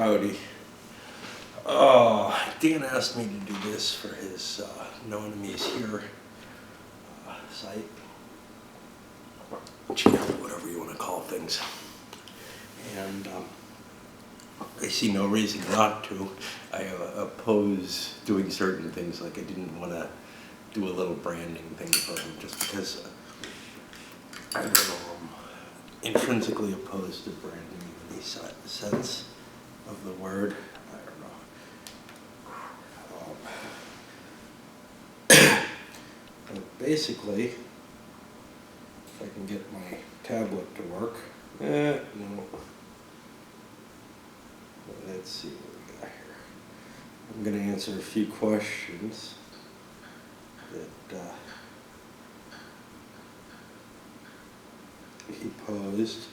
Howdy. Oh, Dan asked me to do this for his No Enemies Here site. Channel, whatever you want to call things. And I see no reason not to. I oppose doing certain things, like I didn't want to do a little branding thing for him just because I'm intrinsically opposed to branding in any sense of the word. I don't know. But basically, if I can get my tablet to work, no. Let's see what we got here. I'm going to answer a few questions that he posed.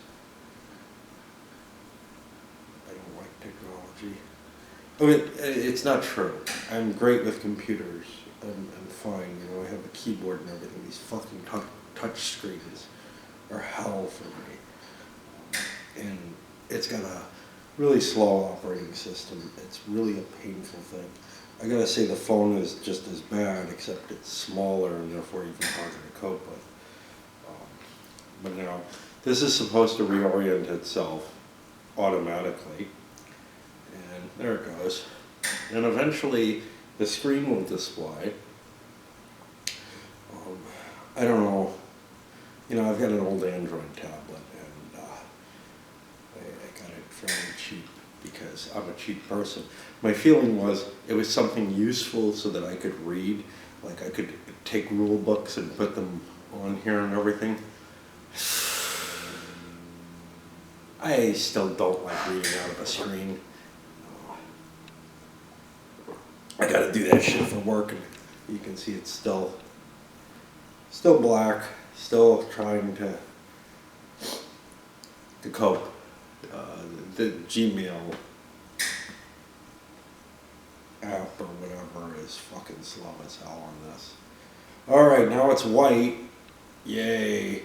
I don't like technology. I mean, it's not true. I'm great with computers. I'm fine. You know, I have a keyboard and everything. These fucking touch screens are hell for me. And it's got a really slow operating system. It's really a painful thing. I gotta say the phone is just as bad, except it's smaller and therefore even harder to cope with. But now, this is supposed to reorient itself automatically. And there it goes. And eventually the screen will display. I don't know. You know, I've got an old Android tablet and I got it fairly cheap because I'm a cheap person. My feeling was it was something useful so that I could read. Like I could take rule books and put them on here and everything. I still don't like reading out of a screen. I gotta do that shit for work, and you can see it's still black, still trying to cope. The Gmail app or whatever is fucking slow as hell on this. Alright, now it's white. Yay.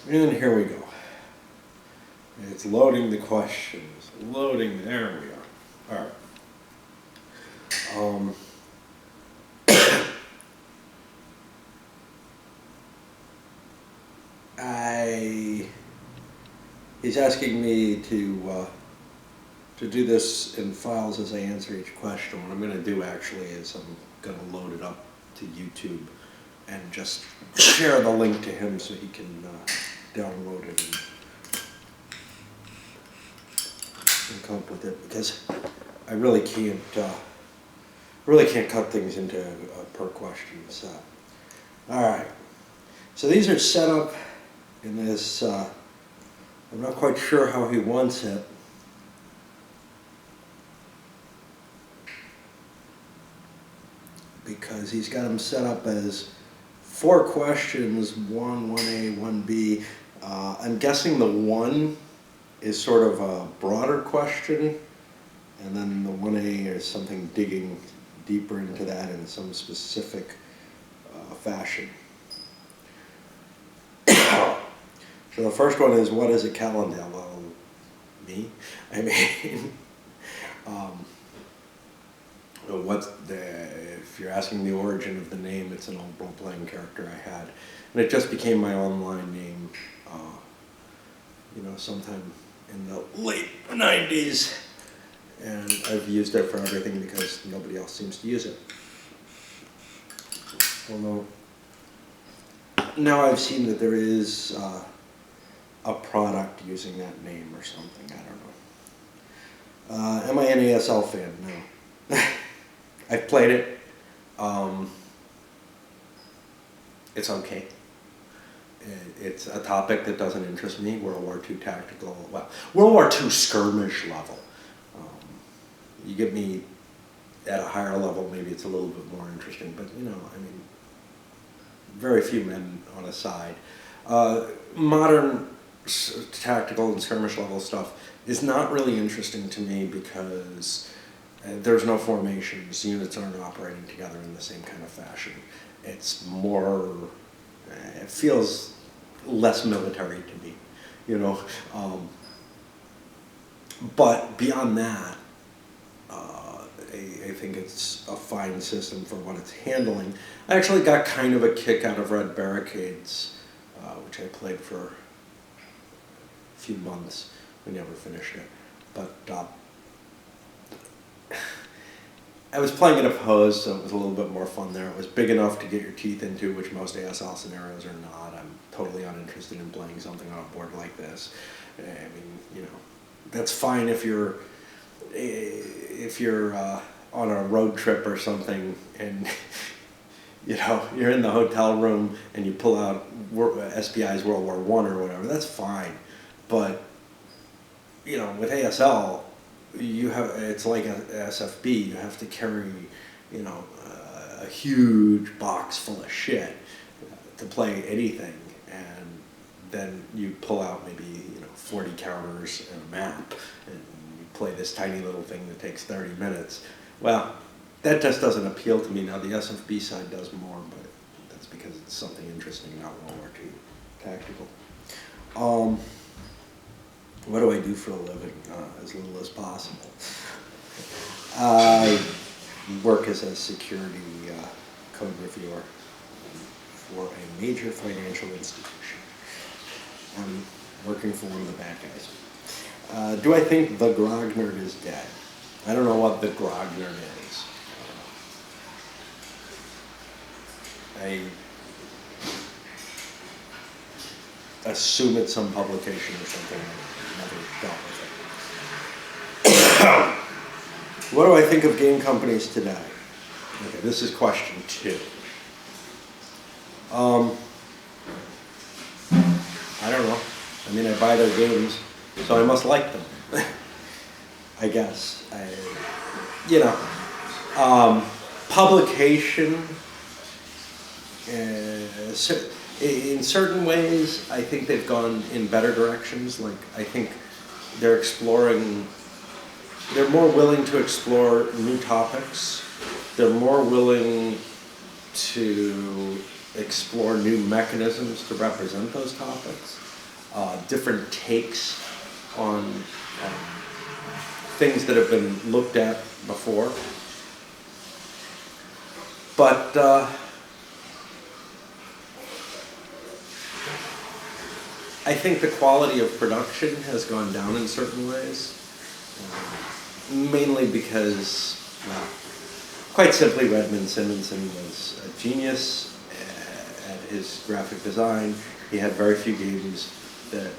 And here we go. It's loading the questions. Loading, there we are. Alright. He's asking me to do this in files as I answer each question. What I'm going to do actually is I'm going to load it up to YouTube and just share the link to him so he can download it and cope with it, because I really can't cut things into per question set. All right, so these are set up in this. I'm not quite sure how he wants it. Because he's got them set up as 4 questions, 1A, 1B. I'm guessing the 1 is sort of a broader question, and then the 1A is something digging deeper into that in some specific fashion. So the first one is, what is a calendar? Well, me? I mean, if you're asking the origin of the name, it's an old role-playing character I had. And it just became my online name, you know, sometime in the late 90s. And I've used it for everything because nobody else seems to use it. Although, now I've seen that there is a product using that name or something, I don't know. Am I an ASL fan? No. I've played it. It's okay. It's a topic that doesn't interest me. World War II tactical, well, World War II skirmish level. You get me at a higher level, maybe it's a little bit more interesting, but you know, I mean, very few men on a side. Modern tactical and skirmish level stuff is not really interesting to me because there's no formations. Units aren't operating together in the same kind of fashion. It's more, it feels less military to me, you know. But beyond that, I think it's a fine system for what it's handling. I actually got kind of a kick out of Red Barricades, which I played for a few months. We never finished it. But I was playing it opposed, so it was a little bit more fun there. It was big enough to get your teeth into, which most ASL scenarios are not. I'm totally uninterested in playing something on a board like this. I mean, you know, that's fine if you're on a road trip or something, and you know you're in the hotel room and you pull out SPI's World War I or whatever. That's fine, but you know, with ASL, it's like a SFB. You have to carry, you know, a huge box full of shit to play anything, and then you pull out maybe 40 counters and a map, and you play this tiny little thing that takes 30 minutes. Well, that just doesn't appeal to me. Now the SFB side does more, but that's because it's something interesting, not World War II tactical. What do I do for a living? As little as possible. I work as a security code reviewer for a major financial institution. I'm working for one of the bad guys. Do I think the grog nerd is dead? I don't know what the grog nerd is. I assume it's some publication or something. I've never dealt with it. What do I think of game companies today? Okay, this is question 2. I don't know. I mean, I buy their games, so I must like them. I guess. Publication, in certain ways, I think they've gone in better directions. Like, I think they're more willing to explore new topics. They're more willing to explore new mechanisms to represent those topics. Different takes on things that have been looked at before. But I think the quality of production has gone down in certain ways, mainly because, well, quite simply, Redmond Simonson was a genius at his graphic design. He had very few games that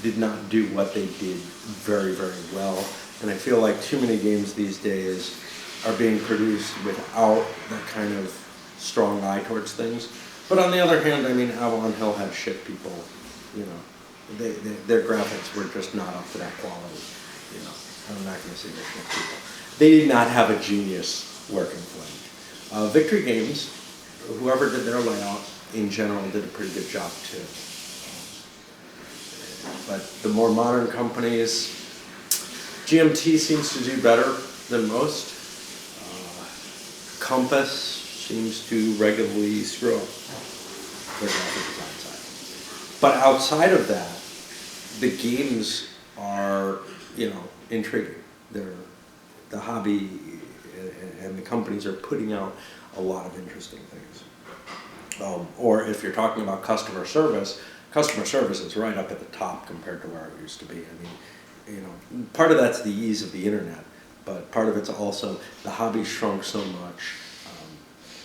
did not do what they did very, very well. And I feel like too many games these days are being produced without that kind of strong eye towards things. But on the other hand, I mean, Avalon Hill had shit people, their graphics were just not up to that quality, I'm not gonna say they're shit people. They did not have a genius working for them. Victory Games, whoever did their layout, in general, did a pretty good job too. But the more modern companies, GMT seems to do better than most. Compass seems to regularly screw up their graphic design side. But outside of that, the games are, intriguing. The hobby and the companies are putting out a lot of interesting things. Or if you're talking about customer service is right up at the top compared to where it used to be. I mean, part of that's the ease of the internet, but part of it's also the hobby shrunk so much.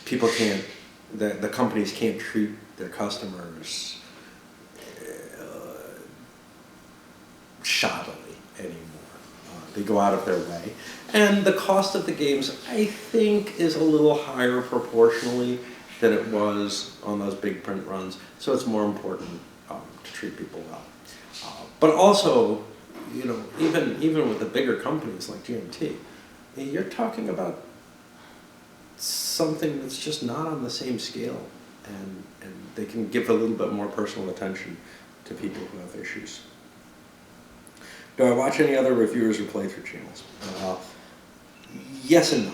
People can't, the companies can't treat their customers shoddily anymore. They go out of their way. And the cost of the games, I think, is a little higher proportionally than it was on those big print runs. So it's more important to treat people well. But also, even with the bigger companies like GMT, you're talking about something that's just not on the same scale, and they can give a little bit more personal attention to people who have issues. Do I watch any other reviewers or playthrough channels? Yes and no.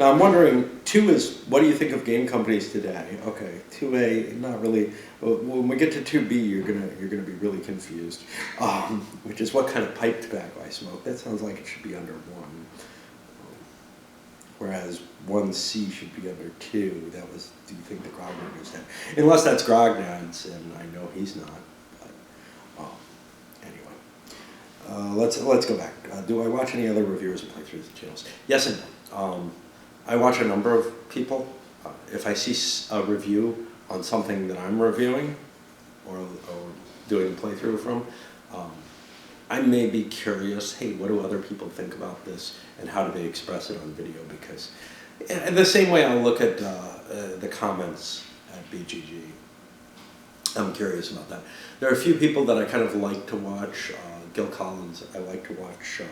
Now I'm wondering, 2 is, what do you think of game companies today? Okay, 2A, not really. When we get to 2B, you're gonna be really confused. Which is what kind of pipe tobacco I smoke. That sounds like it should be under 1. Whereas 1C should be under 2. That was, do you think the Grognard is that? Unless that's Grognard's, and I know he's not. But anyway, let's go back. Do I watch any other reviewers and playthroughs and channels? Yes and no. I watch a number of people. If I see a review on something that I'm reviewing or doing a playthrough from, I may be curious, hey, what do other people think about this and how do they express it on video? Because in the same way I'll look at the comments at BGG, I'm curious about that. There are a few people that I kind of like to watch. Gil Collins, I like to watch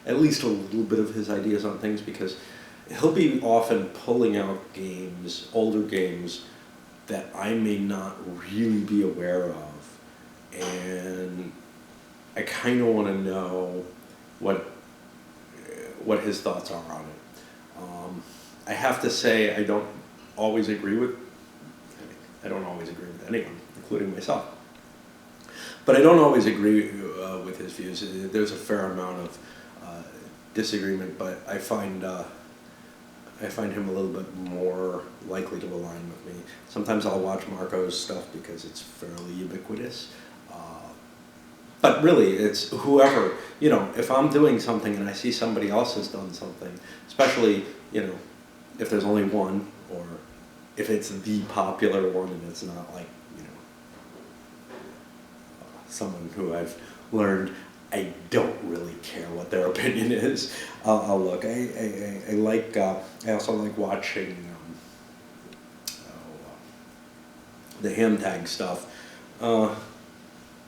at least a little bit of his ideas on things, because he'll be often pulling out games, older games, that I may not really be aware of. And I kind of want to know what his thoughts are on it. I have to say I don't always agree with anyone, including myself. But I don't always agree with his views. There's a fair amount of disagreement, but I find him a little bit more likely to align with me. Sometimes I'll watch Marco's stuff because it's fairly ubiquitous. But really, it's whoever, if I'm doing something and I see somebody else has done something, especially, if there's only one, or if it's the popular one and it's not like, someone who I've learned I don't really care what their opinion is, I'll look. I also like watching the ham tag stuff.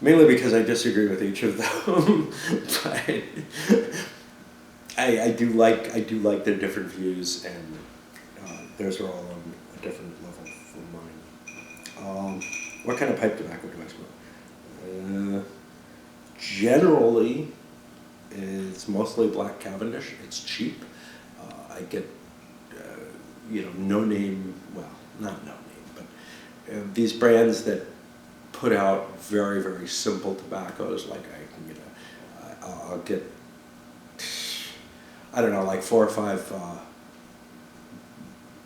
Mainly because I disagree with each of them, but I do like their different views, and theirs are all on a different level from mine. What kind of pipe tobacco do I smoke? Generally, it's mostly Black Cavendish. It's cheap. I get no name. Well, not no name, but these brands that put out very, very simple tobaccos, like I'll get, I don't know, like 4 or 5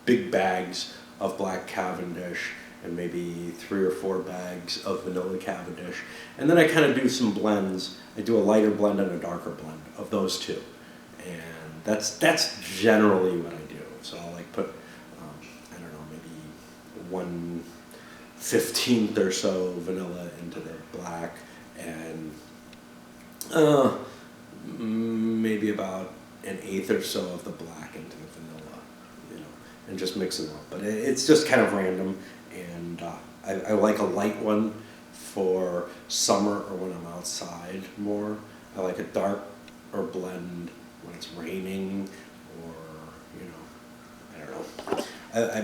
big bags of Black Cavendish and maybe 3 or 4 bags of vanilla Cavendish. And then I kind of do some blends. I do a lighter blend and a darker blend of those 2. And that's generally what I do. So I'll like put, I don't know, maybe 1/15 or so vanilla into the black, and maybe about 1/8 or so of the black into the vanilla, and just mix it up. But it's just kind of random, and I like a light one for summer or when I'm outside more. I like a dark or blend when it's raining, or I don't know.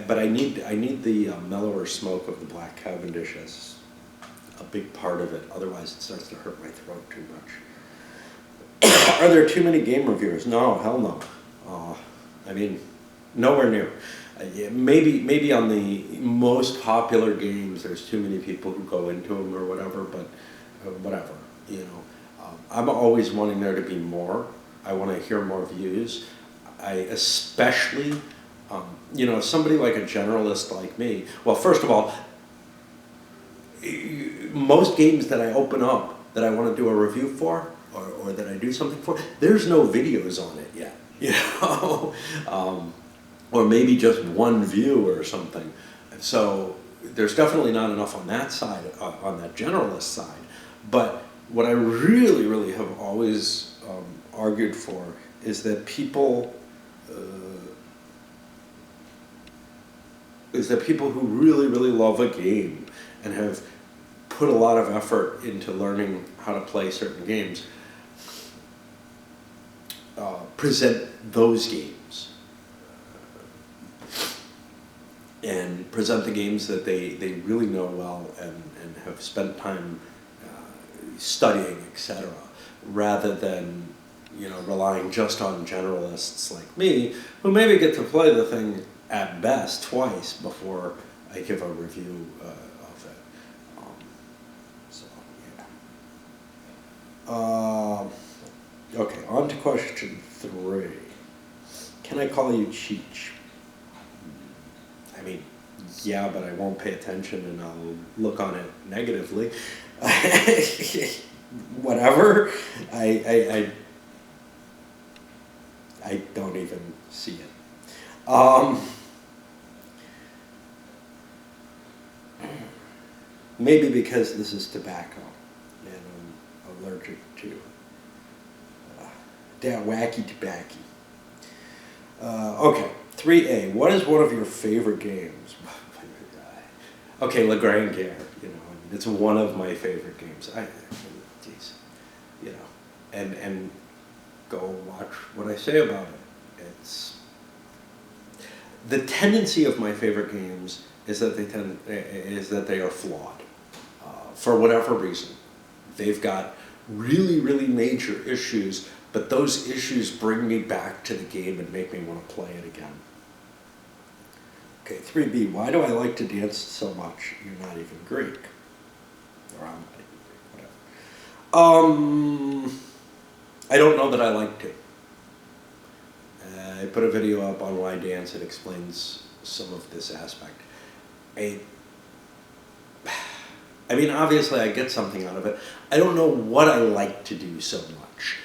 But I need the mellower smoke of the Black Cavendish as a big part of it. Otherwise, it starts to hurt my throat too much. Are there too many game reviewers? No, hell no. I mean, nowhere near. Maybe on the most popular games, there's too many people who go into them or whatever. But whatever, I'm always wanting there to be more. I want to hear more views. I especially. Somebody like a generalist like me, well, first of all, most games that I open up that I want to do a review for, or that I do something for, there's no videos on it yet, or maybe just one view or something. So there's definitely not enough on that side, on that generalist side. People what I really, really have always argued for is that people who really, really love a game and have put a lot of effort into learning how to play certain games present those games and present the games that they really know well and have spent time studying, etc., rather than you know, relying just on generalists like me, who maybe get to play the thing at best twice before I give a review of it. So, yeah. Okay, on to question 3. Can I call you Cheech? I mean, yeah, but I won't pay attention and I'll look on it negatively. Whatever. I don't even see it. Maybe because this is tobacco and I'm allergic to that wacky tobacco. Okay, 3A. What is one of your favorite games? Okay, La Grande Guerre. You know, I mean, it's one of my favorite games. Geez, you know, and go watch what I say about it. It's the tendency of my favorite games is that they are flawed for whatever reason. They've got really, really major issues, but those issues bring me back to the game and make me want to play it again. Okay, 3B. Why do I like to dance so much? You're not even Greek. Or I'm not even Greek, whatever. I don't know that I like to. I put a video up on why dance. It explains some of this aspect. I mean, obviously I get something out of it. I don't know what I like to do so much.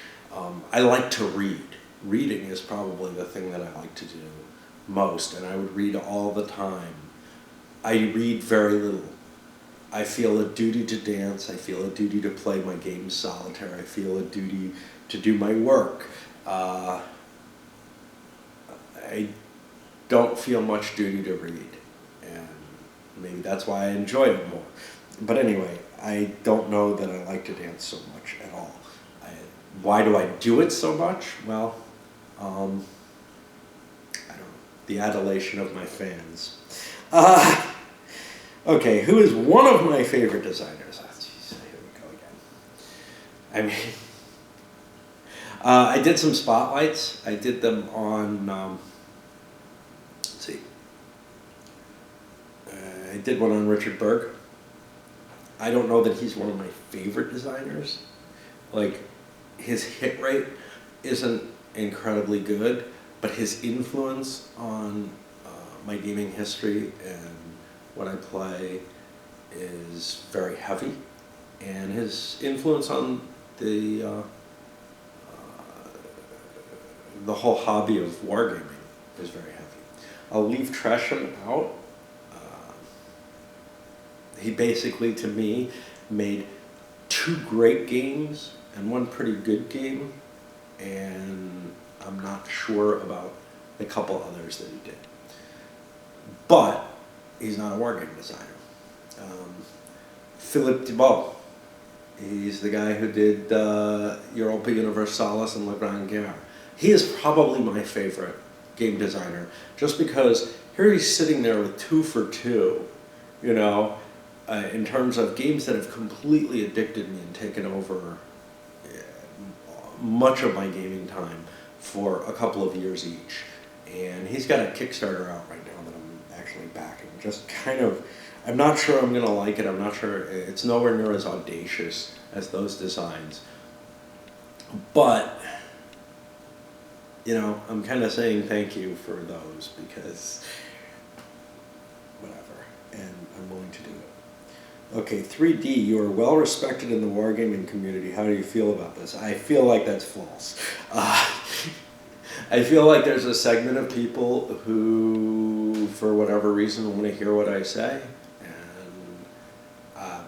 I like to read. Reading is probably the thing that I like to do most, and I would read all the time. I read very little. I feel a duty to dance. I feel a duty to play my game solitaire. I feel a duty to do my work. I don't feel much duty to read, and maybe that's why I enjoy it more. But anyway, I don't know that I like to dance so much at all. Why do I do it so much? Well, I don't know. The adulation of my fans. Okay, who is one of my favorite designers? Oh, geez, here we go again. I mean, I did some spotlights. I did them on, let's see. I did one on Richard Berg. I don't know that he's one of my favorite designers. Like, his hit rate isn't incredibly good, but his influence on my gaming history and what I play is very heavy, and his influence on the whole hobby of wargaming is very heavy. I'll leave Tresham out. He basically, to me, made 2 great games and 1 pretty good game, and I'm not sure about the couple others that he did. But he's not a wargame designer. Philippe Thibault, he's the guy who did Europa Universalis and La Grande Guerre. He is probably my favorite game designer, just because here he's sitting there with 2 for 2, you know, in terms of games that have completely addicted me and taken over much of my gaming time for a couple of years each. And he's got a Kickstarter out right now that I'm actually backing. Just kind of, I'm not sure I'm going to like it. I'm not sure, it's nowhere near as audacious as those designs. But, you know, I'm kind of saying thank you for those because whatever, and I'm willing to do it. Okay, 3D, you are well respected in the wargaming community. How do you feel about this? I feel like that's false. I feel like there's a segment of people who, for whatever reason, want to hear what I say. And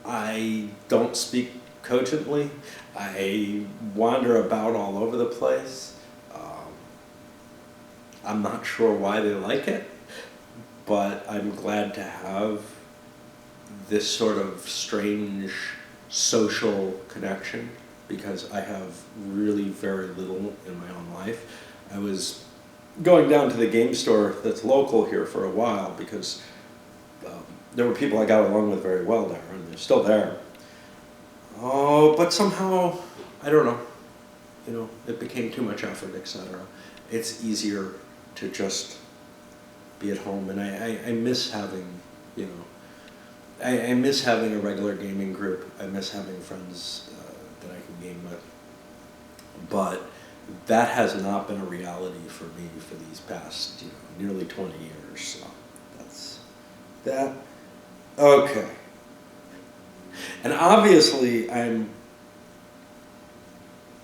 I don't speak cogently. I wander about all over the place. I'm not sure why they like it, but I'm glad to have this sort of strange social connection because I have really very little in my own life. I was going down to the game store that's local here for a while because there were people I got along with very well there, and they're still there. Oh, but somehow, I don't know, you know, it became too much effort, etc. It's easier to just be at home, and I miss having, you know, I miss having a regular gaming group. I miss having friends that I can game with. But that has not been a reality for me for these past, you know, nearly 20 years. So that's that. Okay. And obviously, I'm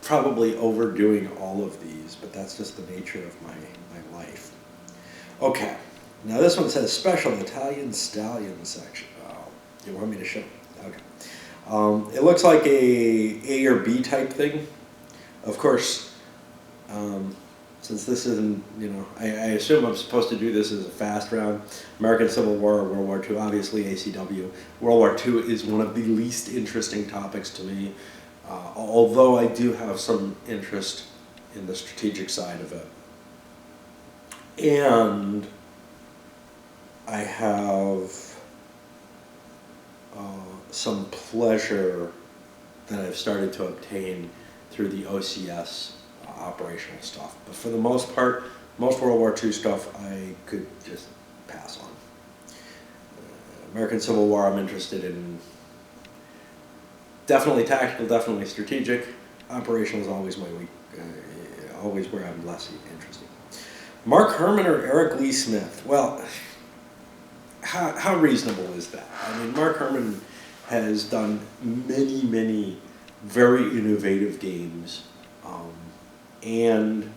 probably overdoing all of these, but that's just the nature of my life. Okay. Now this one says special Italian stallion section. Oh, you want me to show? Okay. It looks like a or B type thing. Of course, since this isn't, you know, I assume I'm supposed to do this as a fast round. American Civil War, World War II, obviously ACW. World War II is one of the least interesting topics to me, although I do have some interest in the strategic side of it. And I have some pleasure that I've started to obtain through the OCS operational stuff. But for the most part, most World War II stuff I could just pass on. American Civil War I'm interested in. Definitely tactical, definitely strategic. Operational is always my weak, always where I'm less interested. Mark Herman or Eric Lee Smith? Well, how reasonable is that? I mean, Mark Herman has done many very innovative games and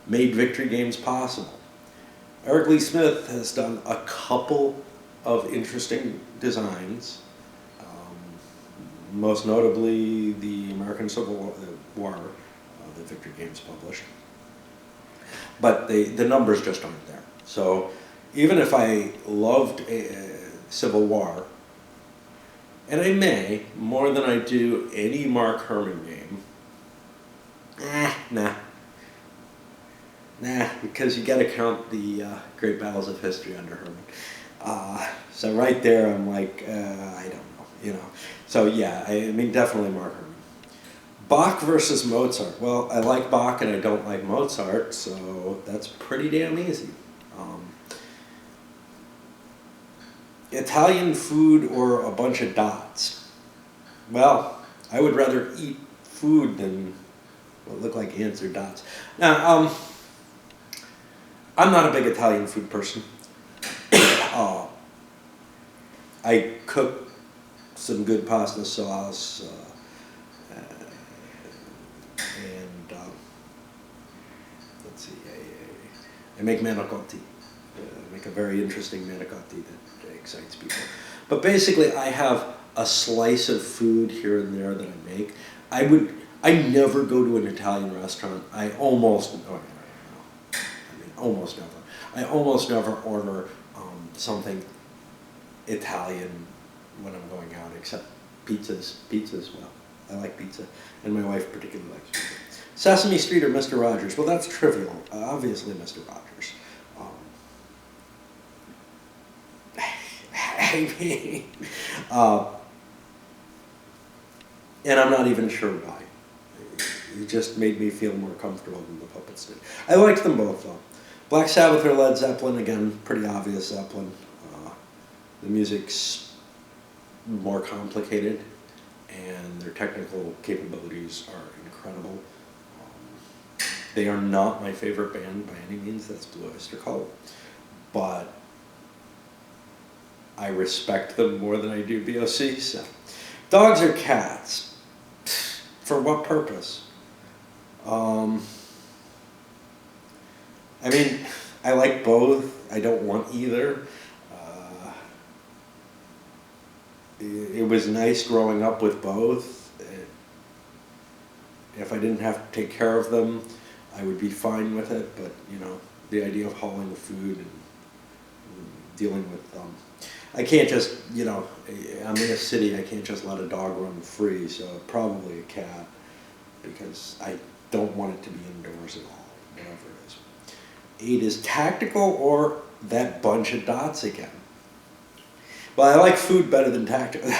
made victory games possible. Eric Lee Smith has done a couple of interesting designs, most notably the American Civil War, the victory games published. But the numbers just aren't there. So even if I loved Civil War, and I may, more than I do any Mark Herman game, nah, because you got to count the great battles of history under Herman. So right there, I'm like, I don't know, you know. So yeah, I mean, definitely Mark Herman. Bach versus Mozart. Well, I like Bach and I don't like Mozart, so that's pretty damn easy. Italian food or a bunch of dots? Well, I would rather eat food than what look like ants or dots. Now, I'm not a big Italian food person. I cook some good pasta sauce, and let's see, I make manicotti. I make a very interesting manicotti that excites people. But basically, I have a slice of food here and there that I make. I never go to an Italian restaurant. I almost never order something Italian when I'm going out, except pizzas. Pizzas, well, I like pizza, and my wife particularly likes pizza. Sesame Street or Mr. Rogers? Well, that's trivial. Obviously, Mr. Rogers. I mean, and I'm not even sure why. It just made me feel more comfortable than the puppets did. I liked them both, though. Black Sabbath or Led Zeppelin, again, pretty obvious Zeppelin. The music's more complicated, and their technical capabilities are incredible. They are not my favorite band by any means, that's Blue Oyster Cult, but I respect them more than I do BOC. So. Dogs or cats? For what purpose? I mean, I like both. I don't want either. It was nice growing up with both. If I didn't have to take care of them, I would be fine with it. But, you know, the idea of hauling the food and dealing with them. I can't just, you know, I'm in a city, I can't just let a dog run free, so probably a cat, because I don't want it to be indoors at all, whatever it is. 8 is tactical or that bunch of dots again. Well, I like food better than tactical.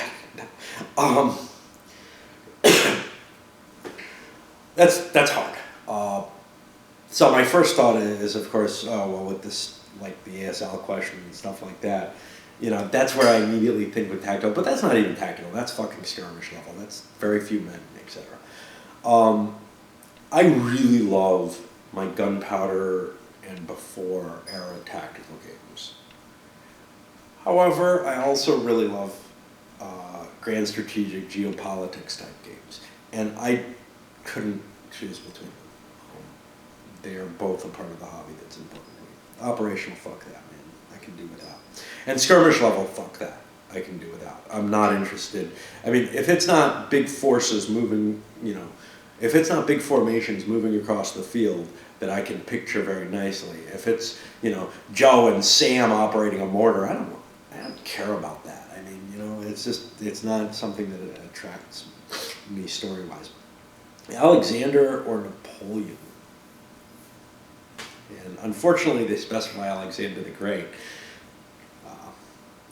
That's hard. So my first thought is, of course, oh, well, with this, like the ASL question and stuff like that, you know, that's where I immediately think with tactical, but that's not even tactical, that's fucking skirmish level, that's very few men, etc. I really love my gunpowder and before era tactical games. However, I also really love grand strategic geopolitics type games, and I couldn't choose between them. They are both a part of the hobby that's important to me. Operational, fuck that, man. I can do without. And skirmish level, fuck that. I can do without. I'm not interested. I mean, if it's not big forces moving, you know, if it's not big formations moving across the field that I can picture very nicely, if it's, you know, Joe and Sam operating a mortar, I don't care about that. I mean, you know, it's not something that attracts me story-wise. Alexander or Napoleon? And unfortunately, they specify Alexander the Great.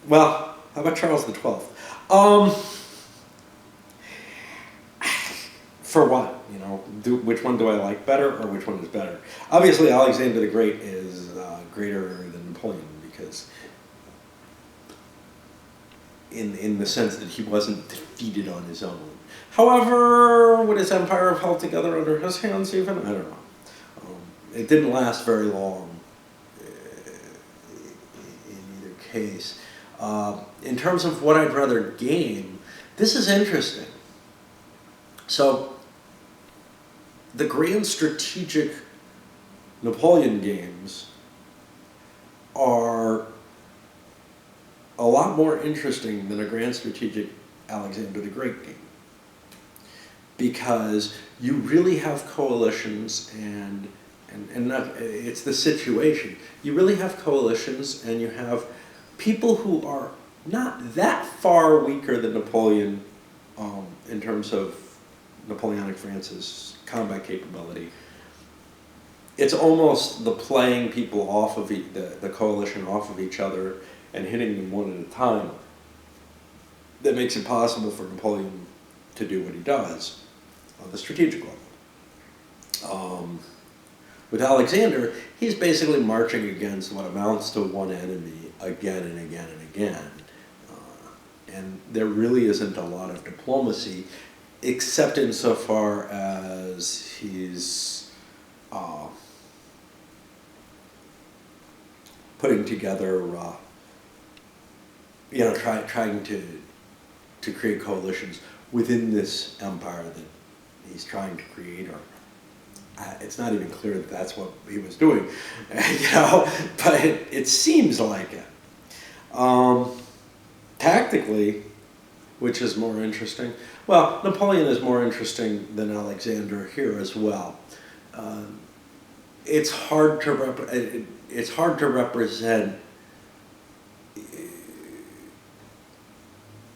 Well, how about Charles the 12th? For what? You know, which one do I like better, or which one is better? Obviously, Alexander the Great is greater than Napoleon because, in the sense that he wasn't defeated on his own. However, would his empire have held together under his hands even? I don't know. It didn't last very long in either case. In terms of what I'd rather game, this is interesting. So, the grand strategic Napoleon games are a lot more interesting than a grand strategic Alexander the Great game. Because you really have coalitions and not, it's the situation. You really have coalitions and you have people who are not that far weaker than Napoleon in terms of Napoleonic France's combat capability. It's almost the playing people off of the coalition off of each other and hitting them one at a time that makes it possible for Napoleon to do what he does on the strategic level. With Alexander, he's basically marching against what amounts to one enemy again and again and again. And there really isn't a lot of diplomacy, except insofar as he's putting together, you know, trying to create coalitions within this empire that he's trying to create, or it's not even clear that that's what he was doing, you know, but it seems like it. Tactically, which is more interesting, well, Napoleon is more interesting than Alexander here as well. It's hard to represent.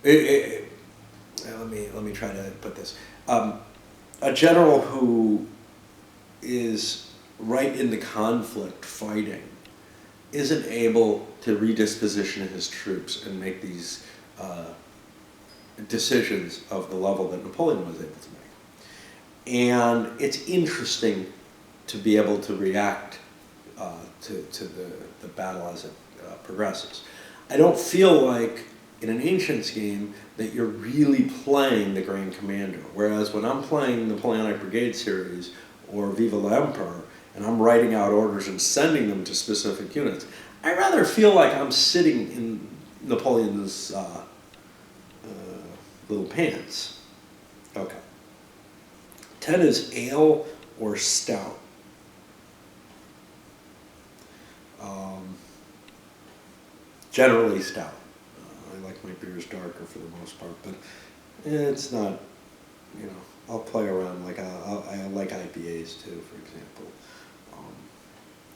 Let me try to put this. A general who is right in the conflict fighting isn't able to redisposition his troops and make these decisions of the level that Napoleon was able to make. And it's interesting to be able to react to the battle as it progresses. I don't feel like in an Ancients game that you're really playing the Grand Commander, whereas when I'm playing Napoleonic Brigade series or Viva l'Empereur, and I'm writing out orders and sending them to specific units, I rather feel like I'm sitting in Napoleon's little pants. Okay. 10 is ale or stout. Generally stout. I like my beers darker for the most part, but it's not, you know, I'll play around, like I like IPAs too, for example.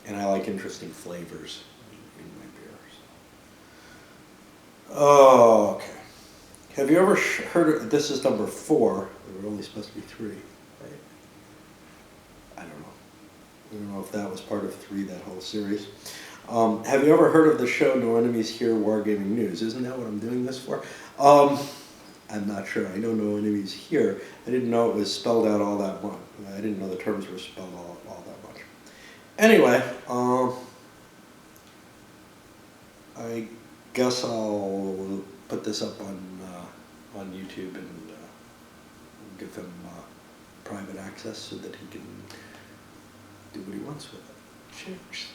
And I like interesting flavors in my beers. Oh, okay. Have you ever heard of, this is number 4, there were only supposed to be 3, right? I don't know if that was part of 3, that whole series. Have you ever heard of the show No Enemies Here, Wargaming News? Isn't that what I'm doing this for? I'm not sure. I know no enemies here. I didn't know it was spelled out all that much. I didn't know the terms were spelled all that much. Anyway, I guess I'll put this up on YouTube and give him private access so that he can do what he wants with it. Cheers.